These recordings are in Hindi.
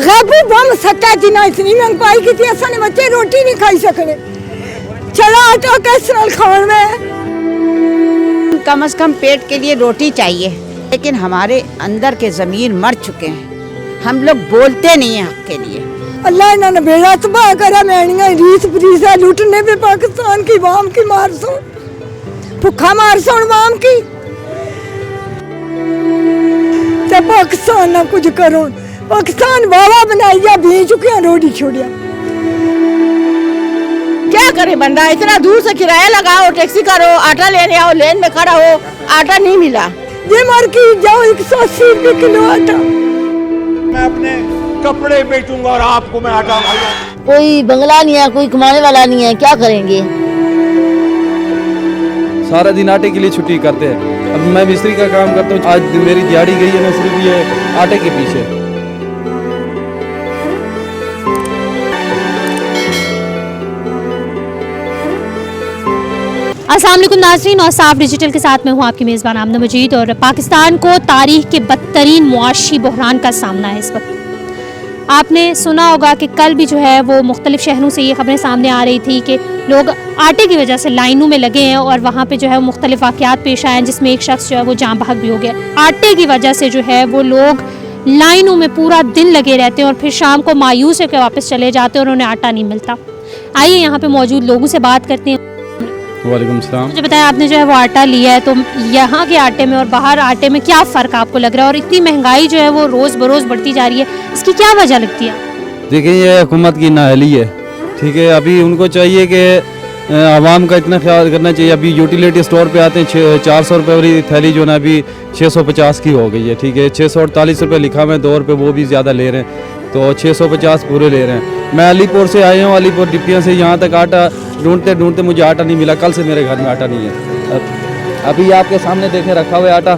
गैबू बम सट्टा जिना इतनी महंगाई की थी असा ने बच्चे रोटी नहीं खाई सकने चला आटा कैसे नाल खान में कम से कम पेट के लिए रोटी चाहिए, लेकिन हमारे अंदर के ज़मीर मर चुके हैं। हम लोग बोलते नहीं हैं हक के लिए। अल्लाह इन्होंने बेड़ा तबाह करा। मैनिया रीस फरीसा लुटने पे पाकिस्तान की वाम की मार सो भुखा मार सो वाम की ते पाकिस्तान ना कुछ करो। पाकिस्तान वावा बनाइया भी चुके रोटी छोड़िया। क्या करे बंदा, इतना दूर से किराया लगाओ, टैक्सी करो, आटा लेने आओ, लेन में खड़ा हो, आटा नहीं मिला। ये मार की जाओ 180 रुपये किलो आटा। मैं अपने कपड़े बेचूंगा और आपको मैं आटा खाऊंगा। कोई बंगला नहीं है, कोई कमाने वाला नहीं है, क्या करेंगे। सारा दिन आटे के लिए छुट्टी करते हैं। अब मैं मिस्त्री का काम करता हूँ, आज मेरी दिहाड़ी गई है ना सिर्फ ये आटे के पीछे। अस्सलाम वालेकुम नाज़रीन, और साफ डिजिटल के साथ में हूँ आपकी मेज़बान आमना मजीद। और पाकिस्तान को तारीख के बदतरीन मुआशी बहरान का सामना है इस वक्त। आपने सुना होगा कि कल भी जो है वो मुख्तलिफ शहरों से ये खबरें सामने आ रही थी कि लोग आटे की वजह से लाइनों में लगे हैं और वहाँ पे जो है मुख्तलिफ वाक़यात पेश आए हैं, जिसमें एक शख्स जो है वो जान बहक भी हो गया। आटे की वजह से जो है वो लोग लाइनों में पूरा दिन लगे रहते हैं और फिर शाम को मायूस होकर वापस चले जाते हैं और उन्हें आटा नहीं मिलता। आइए यहाँ पे मौजूद लोगों से बात करते हैं। वालेकुम सलाम। मुझे बताया, आपने जो है वो आटा लिया है, तो यहाँ के आटे में और बाहर आटे में क्या फ़र्क आपको लग रहा है, और इतनी महंगाई जो है वो रोज़ बरोज़ बढ़ती जा रही है, इसकी क्या वजह लगती है? देखिए, ये हुकूमत की नाअहली है, ठीक है। अभी उनको चाहिए कि आवाम का इतना ख्याल करना चाहिए। अभी यूटिलिटी स्टोर पे आते हैं 400 रुपये वाली थैली जो ना अभी 650 की हो गई है, ठीक है। 648 रुपये लिखा हुआ है, 2 रुपये वो भी ज़्यादा ले रहे हैं, तो 650 पूरे ले रहे हैं। मैं अलीपुर से आया हूँ, अलीपुर डिपिया से यहाँ तक आटा ढूंढते ढूंढते मुझे आटा नहीं मिला। कल से मेरे घर में आटा नहीं है। अभी आपके सामने देखें रखा हुआ है आटा,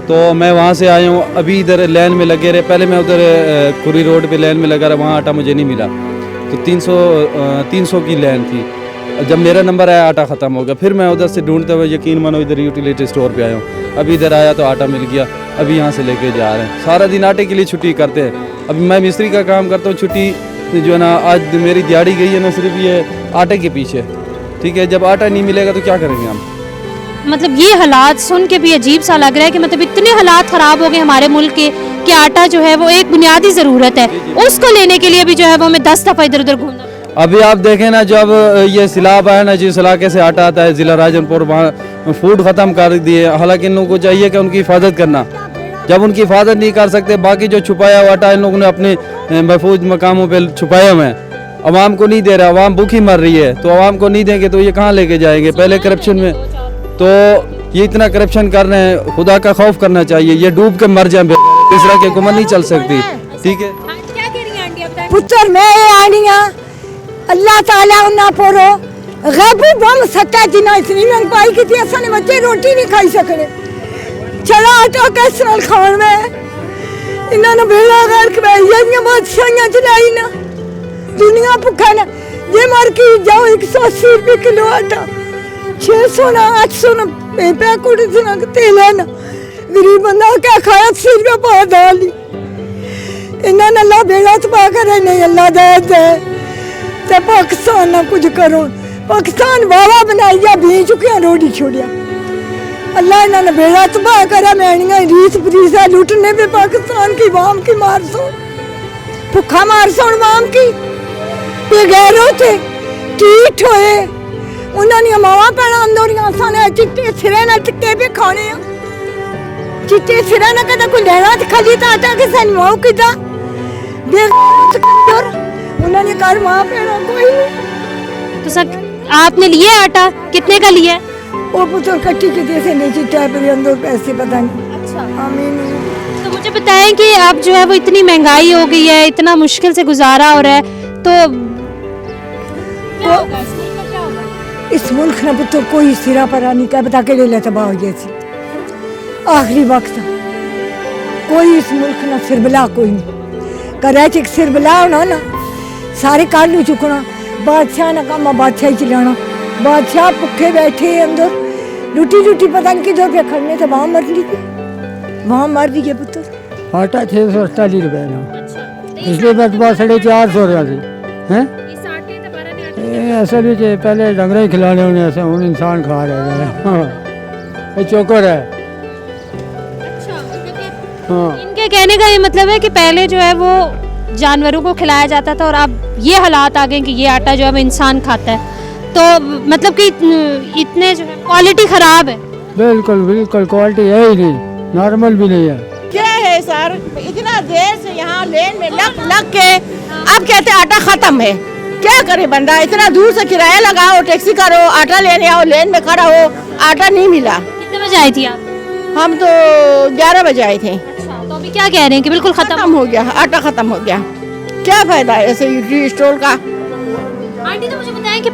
तो मैं वहाँ से आया हूँ। अभी इधर लाइन में लगे रहे, पहले मैं उधर कुरी रोड पे लाइन में लगा रहा, वहाँ आटा मुझे नहीं मिला, तो 300 की लाइन थी। जब मेरा नंबर आया आटा ख़त्म हो गया। फिर मैं उधर से ढूंढते हुए यकीन मानो इधर यूटिलिटी स्टोर पे आया हूँ। अभी इधर आया तो आटा मिल गया, अभी यहाँ से लेके जा रहे हैं। सारा दिन आटे के लिए छुट्टी करते हैं। अभी मैं मिस्त्री का काम करता हूँ, छुट्टी जो है ना आज मेरी दिहाड़ी गई है ना सिर्फ ये आटे के पीछे, ठीक है। जब आटा नहीं मिलेगा तो क्या करेंगे हम? मतलब ये हालात सुन के भी अजीब सा लग रहा है कि मतलब इतने हालात ख़राब हो गए हमारे मुल्क के कि आटा जो है वो एक बुनियादी ज़रूरत है, उसको लेने के लिए भी जो है वो हमें 10 दफ़ा इधर उधर घूमना। अभी आप देखें ना, जब ये सैलाब आया ना, जिस इलाके से आटा आता है ज़िला राजनपुर, वहाँ फूड ख़त्म कर दिए। हालांकि इन लोगों को चाहिए कि उनकी हिफाजत करना। जब उनकी हिफाजत नहीं कर सकते, बाकी जो छुपाया हुआ आटा इन लोगों ने अपने महफूज मकामों पे छुपाया हुआ है, अवाम को नहीं दे रहा। अवाम भूखी मर रही है, तो अवाम को नहीं देंगे तो ये कहाँ लेके जाएंगे? पहले करप्शन में, तो ये इतना करप्शन कर रहे हैं, खुदा का खौफ करना चाहिए। ये डूब के मर जाए, इस तरह की हुकूमत नहीं चल सकती, ठीक है। पुत्र मैं आनिया अल्लाह ताला उन्ना पोरो गैबू बम सट्टा जिना इतनी महंगाई की थी असा ने बच्चे रोटी नहीं खाई सकने चला आटा कैसे नाल खान में। इन्होंने बेड़ा गर्क ये बादशाहियां चलाई ना, दुनिया भुखा ना। ये मार की जाओ 180 रुपये किलो आटा, 600 ना 800 ना पैकुट ना तेल है ना। गरीब बंदा क्या खाया, 80 रुपये पा दाल। इन्होंने अल्लाह बेड़ा तबाह करे, नहीं अल्लाह दे ते पाकिस्तान ना कुछ करो। पाकिस्तान वावा बनाइया भी चुके रोटी छोड़िया। अल्लाह इन्होंने बेड़ा तबाह करा। मैनिया रीस फरीसा लुटने पे पाकिस्तान की वाम की मार सो भुखा मार सो वाम की बेगैरो थे टीठ होए। उन्होंने मावा पैना अंदोरिया साने चिट्टे सिरे ना टिक्के पे खाने, चिट्टे सिरा ना कदा कोई लेना तो खाली तो आटा के सन माओ किदा उन्होंने कर माँ पैना कोई नहीं। तो सर आपने लिया आटा, कितने का लिया है? वो पुत्र कट्टी के जैसे नहीं चिट्टा पे अंदर पैसे पता नहीं। अच्छा, आमीन। तो मुझे बताएं कि अब जो है वो इतनी महंगाई हो गई है, इतना मुश्किल से गुजारा हो रहा है, तो क्या होगा इस मुल्क का, क्या होगा? इस मुल्क ना पुत्र कोई सिरा पर नहीं क्या बता के ले लेता बाव जैसी आखिरी वक्त कोई इस मुल्क ना सिरबला कोई नहीं करे। एक सिरबला होना ना सारे काट नहीं चुकना। बादशाह ना काम बादशाह ही चलाना। बादशाह भुखे बैठे अंदर रोटी रोटी पता नहीं किधर पे खड़ने तो वहाँ मर ली, वहाँ मर दी पुत्र। आटा 648 रुपये ना। अच्छा, पिछले बार 450 रुपया थी हैं असल में पहले डंगर ही खिलाने होने ऐसे हूँ इंसान खा रहे हैं हाँ ये चोकर है हाँ इनके कहने का ये मतलब है कि पहले जो है वो जानवरों को खिलाया जाता था और अब ये हालात आ गए कि ये आटा जो है वो इंसान खाता है, तो मतलब कि इतने जो है क्वालिटी खराब है। बिल्कुल बिल्कुल क्वालिटी है ही नहीं, नॉर्मल भी नहीं है। क्या है सर, इतना देर से यहाँ लेन में लग के अब कहते आटा खत्म है। क्या करे बंदा, इतना दूर से किराया लगाओ, टैक्सी करो, आटा लेने आओ, लेन में खड़ा हो, आटा नहीं मिला। कितने बजे आई थी आप? हम तो 11 बजे आए थे। अच्छा, तो अभी क्या कह रहे हैं कि बिल्कुल खत्म हो गया, आटा खत्म हो गया। क्या फायदा है ऐसे यूटी स्टोर का। आंटी तो मुझे बताएं कि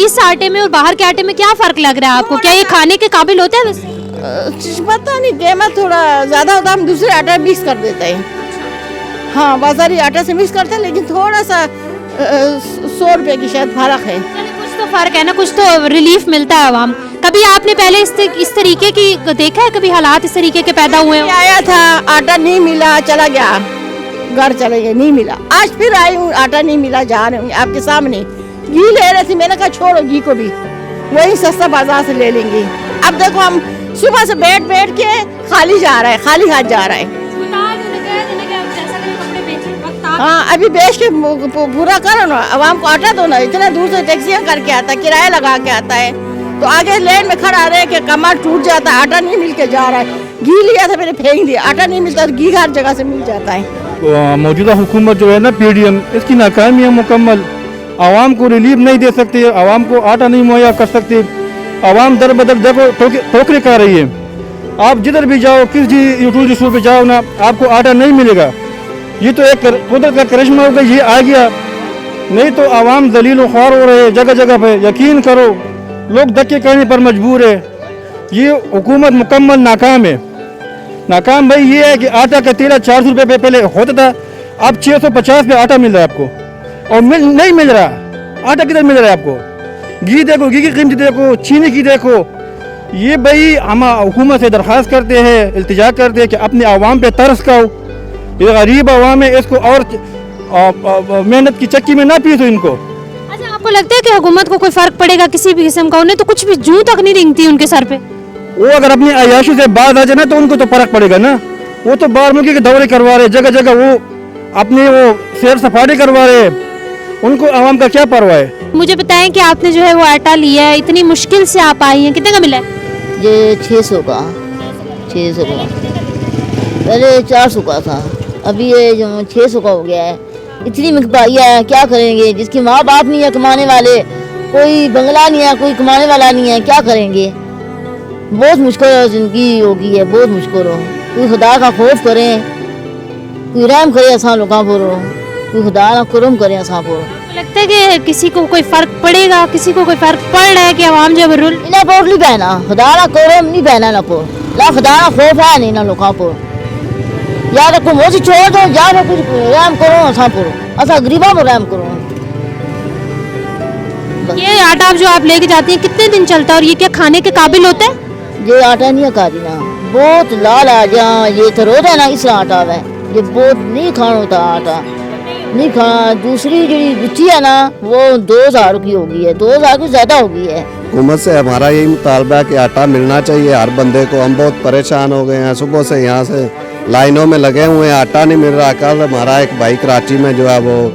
इस आटे में और बाहर के आटे में क्या फर्क लग रहा है आपको? क्या ये खाने के काबिल होता है वैसे? पता नहीं, कीमत थोड़ा ज्यादा होता, हम दूसरे आटा मिक्स कर देते हैं। हाँ, बाजारी आटा से मिक्स करते हैं, लेकिन थोड़ा सा 100 रुपए की शायद फर्क है। कुछ तो फर्क है ना, कुछ तो रिलीफ मिलता है आवाम। कभी आपने पहले इस तरीके की देखा है, कभी हालात इस तरीके के पैदा हुए हैं? आया था, आटा नहीं मिला, चला गया, घर चले गए, नहीं मिला। आज फिर आई हूँ, आटा नहीं मिला, जा रही हूँ आपके सामने। घी ले रही थी, मैंने कहा छोड़ो घी को भी, वही सस्ता बाजार से ले लेंगे। अब देखो हम सुबह से बैठ के खाली जा रहा है, खाली हाथ जा रहा है। हाँ, अभी बेच के पूरा करो ना, आवाम को आटा दो ना। इतना दूर से टैक्सियाँ करके आता है, किराया लगा के आता है, तो आगे लेन में खड़ा रहे कि कमर टूट जाता है, आटा नहीं मिल के जा रहा है। घी लिया था, मैंने फेंक दिया, आटा नहीं मिलता, घी हर जगह से मिल जाता है। मौजूदा हुकूमत जो है ना PDM, इसकी नाकामी है मुकम्मल। आवाम को रिलीफ नहीं दे सकती, आवाम को आटा नहीं मुहैया कर सकती। आवाम दर बदर देखो ठोकरे खा रही है। आप जिधर भी जाओ, किसी यूट्यूब स्टोर पे जाओ ना, आपको आटा नहीं मिलेगा। ये तो एक कुदरत का करिश्मा होगा, ये आ गया, नहीं तो आवाम दलील ख्वार हो रहे हैं जगह जगह पे। यकीन करो, लोग धक्के करने पर मजबूर है। ये हुकूमत मुकम्मल नाकाम है। नाकाम भाई ये है कि आटा का तेला 400 रुपये पे पहले होता था, अब 650 पे आटा मिल रहा है आपको, और नहीं मिल रहा। आटा किधर मिल रहा है आपको? घी देखो, घी की कीमत देखो, चीनी की देखो। ये भाई हम हुकूमत से दरख्वास्त करते हैं, इल्तिजा करते हैं कि अपने आवाम पे तरस खाओ। ये गरीब आवाम है, इसको और मेहनत की चक्की में ना पीसो इनको। अच्छा, आपको लगता है कि हुकूमत को कोई फर्क पड़ेगा किसी भी किस्म का? उन्हें तो कुछ भी जूं तक नहीं रेंगती उनके सर पे। वो अगर अपनी अयाशी से बात आ जाए ना, तो उनको तो फर्क पड़ेगा ना। वो तो बाहर मुल्क के दौरे करवा रहे, जगह जगह वो अपनी वो सैर सफारी करवा रहे, उनको आवाम का क्या परवाह है? मुझे बताएं कि आपने जो है वो आटा लिया है, इतनी मुश्किल से आप आई हैं, कितने का मिला है? ये 600 का, 600 का, पहले 400 का था, अभी ये जो 600 का हो गया है। इतनी महंगाई है, क्या करेंगे? जिसके माँ बाप नहीं है कमाने वाले, कोई बंगला नहीं है, कोई कमाने वाला नहीं है, क्या करेंगे? बहुत मुश्किल जिंदगी होगी है, बहुत मुश्किल हो। कोई खुदा का खौफ करें, कोई रहम करे असा लोगों पर, कोई खुदा ना करम करे असा पर। लगता है कि किसी को कोई फर्क पड़ेगा, किसी को कोई फर्क पड़ रहा है कि आवाम जब रूल इना पर नहीं बहना, खुदा ना करम नहीं बहना ना पर, ला खुदा ना खौफ है नहीं ना लोगों पर। या तो मुझे छोड़ दो, या तो कुछ रहम करो असा पर, असा गरीबा पर रहम करो। ये आटा जो आप लेके जाती हैं कितने दिन चलता है और ये क्या खाने के काबिल होता है? ये आटा नहीं खा देना, बहुत लाल आ जा, ये तो रोज है ना इस आटा है, ये बहुत नहीं खाना होता आटा, नहीं खाना। दूसरी जी गुच्छी है ना, वो 2000 की होगी है, 2000 की ज्यादा होगी है। हुकूमत से हमारा यही मुतालबा है कि आटा मिलना चाहिए हर बंदे को। हम बहुत परेशान हो गए हैं, सुबह से यहाँ से लाइनों में लगे हुए हैं, आटा नहीं मिल रहा। कल हमारा एक भाई कराची में जो है वो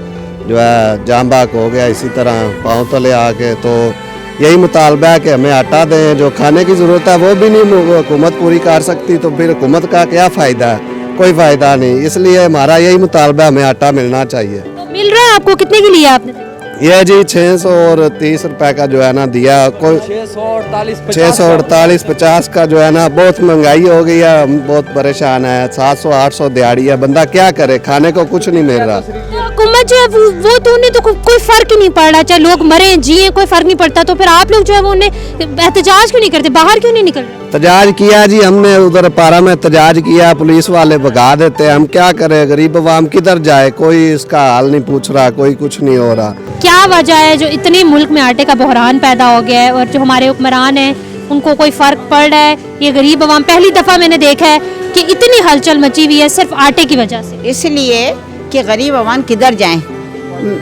जो है जाम बाग हो गया इसी तरह पाँव तले आके। तो यही मुतालबा है कि हमें आटा दें, जो खाने की ज़रूरत है वो भी नहीं हुकूमत पूरी कर सकती, तो फिर हुकूमत का क्या फ़ायदा है? कोई फ़ायदा नहीं। इसलिए हमारा यही मुतालबा, हमें आटा मिलना चाहिए। तो मिल रहा है आपको? कितने की लिया आपने? ये जी 630 रुपए का जो है ना दिया। कोई 648 50 का जो है ना, बहुत महंगाई हो गई है, हम बहुत परेशान है। 700-800 दिहाड़ी है, बंदा क्या करे? खाने को कुछ नहीं मिल रहा। हुकूमत जो है वो तो उन्हें तो कोई फर्क ही नहीं पड़ रहा, चाहे लोग मरे जिए कोई फर्क नहीं पड़ता। तो फिर आप लोग जो है वो उन्हें एहतजाज क्यों नहीं करते, बाहर क्यों नहीं निकल रहे? तजाज किया जी हमने, उधर पारा में तजाज किया, पुलिस वाले भगा देते। हम क्या करें? गरीब अवाम किधर जाए? कोई इसका हाल नहीं पूछ रहा, कोई कुछ नहीं हो रहा। क्या वजह है जो इतनी मुल्क में आटे का बहरान पैदा हो गया है और जो हमारे हुक्मरान हैं उनको कोई फर्क पड़ रहा है? ये गरीब अवाम, पहली दफा मैंने देखा है कि इतनी हलचल मची हुई है सिर्फ आटे की वजह से। इसलिए कि गरीब अवाम किधर जाएं।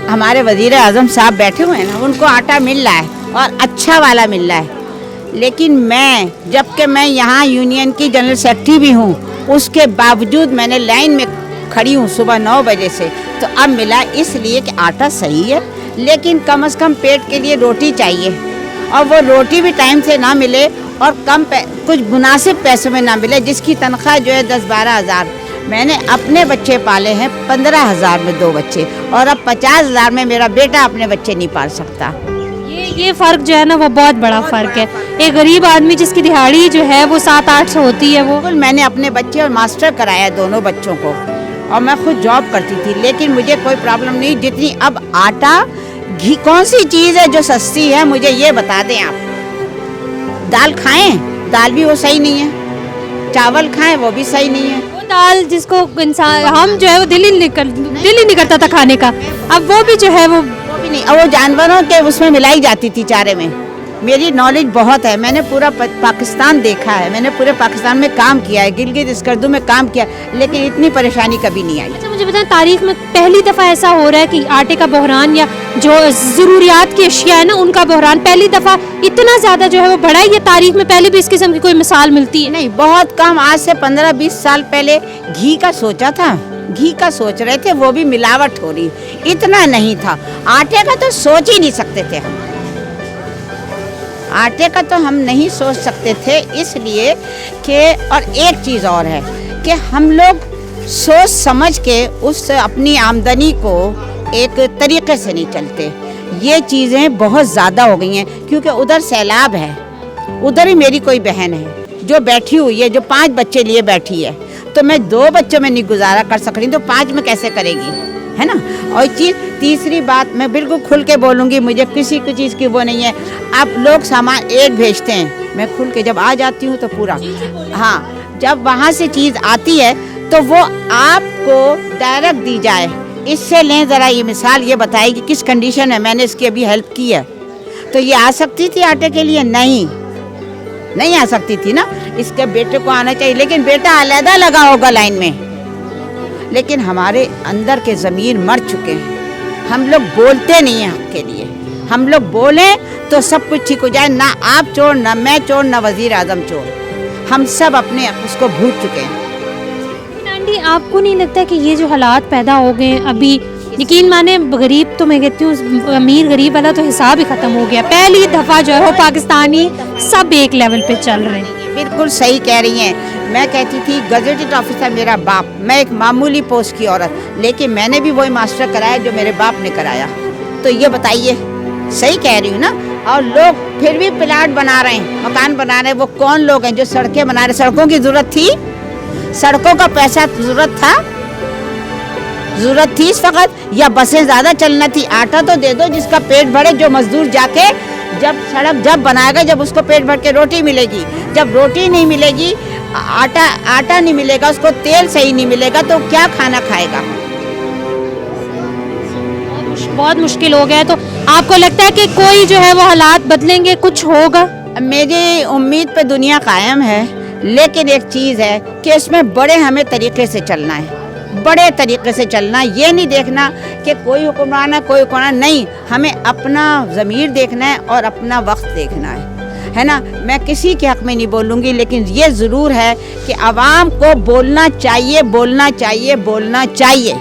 हमारे वज़ीर आज़म साहब बैठे हुए हैं ना, उनको आटा मिल रहा है और अच्छा वाला मिल रहा है, लेकिन मैं जबकि मैं यहाँ यूनियन की जनरल सेक्रेटरी भी हूँ, उसके बावजूद मैंने लाइन में खड़ी हूँ सुबह 9 बजे से। तो अब मिला इसलिए कि आटा सही है, लेकिन कम से कम पेट के लिए रोटी चाहिए, और वो रोटी भी टाइम से ना मिले और कुछ मुनासिब पैसों में ना मिले, जिसकी तनख्वाह जो है 10-12 हज़ार। मैंने अपने बच्चे पाले हैं 15,000 में 2 बच्चे, और अब 50,000 में मेरा बेटा अपने बच्चे नहीं पाल सकता। ये फ़र्क जो है ना, वो बहुत बड़ा फ़र्क है। एक गरीब आदमी जिसकी दिहाड़ी जो है वो 7-8 होती है, वो मैंने अपने बच्चे और मास्टर कराया दोनों बच्चों को, और मैं खुद जॉब करती थी, लेकिन मुझे कोई प्रॉब्लम नहीं। जितनी अब आटा घी, कौन सी चीज़ है जो सस्ती है, मुझे ये बता दें आप। दाल खाएं, दाल भी वो सही नहीं है, चावल खाएं वो भी सही नहीं है। वो दाल जिसको इंसान हम जो है वो दिल ही नहीं करता था खाने का, अब वो भी जो है वो भी नहीं, और वो जानवरों के उसमें मिलाई जाती थी चारे में। मेरी नॉलेज बहुत है, मैंने पूरा पाकिस्तान देखा है, मैंने पूरे पाकिस्तान में काम किया है, गिलगित स्कर्दू में काम किया, लेकिन इतनी परेशानी कभी नहीं आई। अच्छा मुझे बताएं, तारीख में पहली दफ़ा ऐसा हो रहा है कि आटे का बहरान या जो ज़रूरियात की अशिया है ना, उनका बहरान पहली दफ़ा इतना ज़्यादा जो है वो बढ़ा है, या तारीख में पहले भी इस किस्म की कोई मिसाल मिलती है? नहीं, बहुत कम। आज से 15-20 साल पहले घी का सोचा था, घी का सोच रहे थे, वो भी मिलावट हो रही, इतना नहीं था। आटे का तो सोच ही नहीं सकते थे हम, आटे का तो हम नहीं सोच सकते थे, इसलिए कि और एक चीज़ और है कि हम लोग सोच समझ के उस अपनी आमदनी को एक तरीके से नहीं चलते। ये चीज़ें बहुत ज़्यादा हो गई हैं, क्योंकि उधर सैलाब है, उधर ही मेरी कोई बहन है जो बैठी हुई है, जो 5 बच्चे लिए बैठी है, तो मैं 2 बच्चों में नहीं गुजारा कर सक रही, तो 5 में कैसे करेगी, है ना। और तीसरी बात मैं बिल्कुल खुल के बोलूँगी, मुझे किसी की चीज़ की वो नहीं है। आप लोग सामान एक भेजते हैं, मैं खुल के जब आ जाती हूँ तो पूरा, हाँ, जब वहाँ से चीज़ आती है तो वो आपको डायरेक्ट दी जाए। इससे लें ज़रा ये मिसाल, ये बताइए कि किस कंडीशन है, मैंने इसकी अभी हेल्प की है, तो ये आ सकती थी आटे के लिए? नहीं आ सकती थी ना। इसके बेटे को आना चाहिए, लेकिन बेटा अलहदा लगा होगा लाइन में। लेकिन हमारे अंदर के ज़मीर मर चुके हैं, हम लोग बोलते नहीं हैं हक के लिए। हम लोग बोलें तो सब कुछ ठीक हो जाए, ना आप चोर, ना मैं चोर, ना वज़ीर आज़म चोर, हम सब अपने उसको भूल चुके हैं। आंटी, आपको नहीं लगता कि ये जो हालात पैदा हो गए अभी, यकीन माने गरीब तो मैं कहती हूँ, अमीर गरीब वाला तो हिसाब ही ख़त्म हो गया। पहली दफ़ा जो है वो पाकिस्तानी सब एक लेवल पे चल रहे हैं। बिल्कुल सही कह रही हैं। मैं कहती थी गजेटेड ऑफिसर मेरा बाप, मैं एक मामूली पोस्ट की औरत, लेकिन मैंने भी वही मास्टर कराया जो मेरे बाप ने कराया। तो ये बताइए, सही कह रही हूँ ना। और लोग फिर भी प्लाट बना रहे हैं, मकान बना रहे हैं। वो कौन लोग हैं जो सड़कें बना रहे? सड़कों की ज़रूरत थी? सड़कों का पैसा ज़रूरत थी इस वक्त, या बसें ज़्यादा चलना थी? आटा तो दे दो जिसका पेट भरे, जो मजदूर जाके जब सड़क जब बनाएगा, जब उसको पेट भर के रोटी मिलेगी। जब रोटी नहीं मिलेगी, आटा नहीं मिलेगा, उसको तेल सही नहीं मिलेगा, तो क्या खाना खाएगा? बहुत मुश्किल हो गया है। तो आपको लगता है कि कोई जो है वो हालात बदलेंगे, कुछ होगा? मेरी उम्मीद पे दुनिया कायम है, लेकिन एक चीज़ है कि इसमें बड़े हमें तरीके से चलना है, बड़े तरीके से चलना। ये नहीं देखना कि कोई हुक्मरान है, कोई हुक्मरान नहीं। हमें अपना ज़मीर देखना है और अपना वक्त देखना है ना। मैं किसी के हक़ में नहीं बोलूँगी, लेकिन ये ज़रूर है कि आवाम को बोलना चाहिए, बोलना चाहिए, बोलना चाहिए।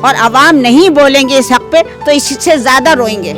और आवाम नहीं बोलेंगे इस हक़ पे तो इससे ज़्यादा रोएंगे।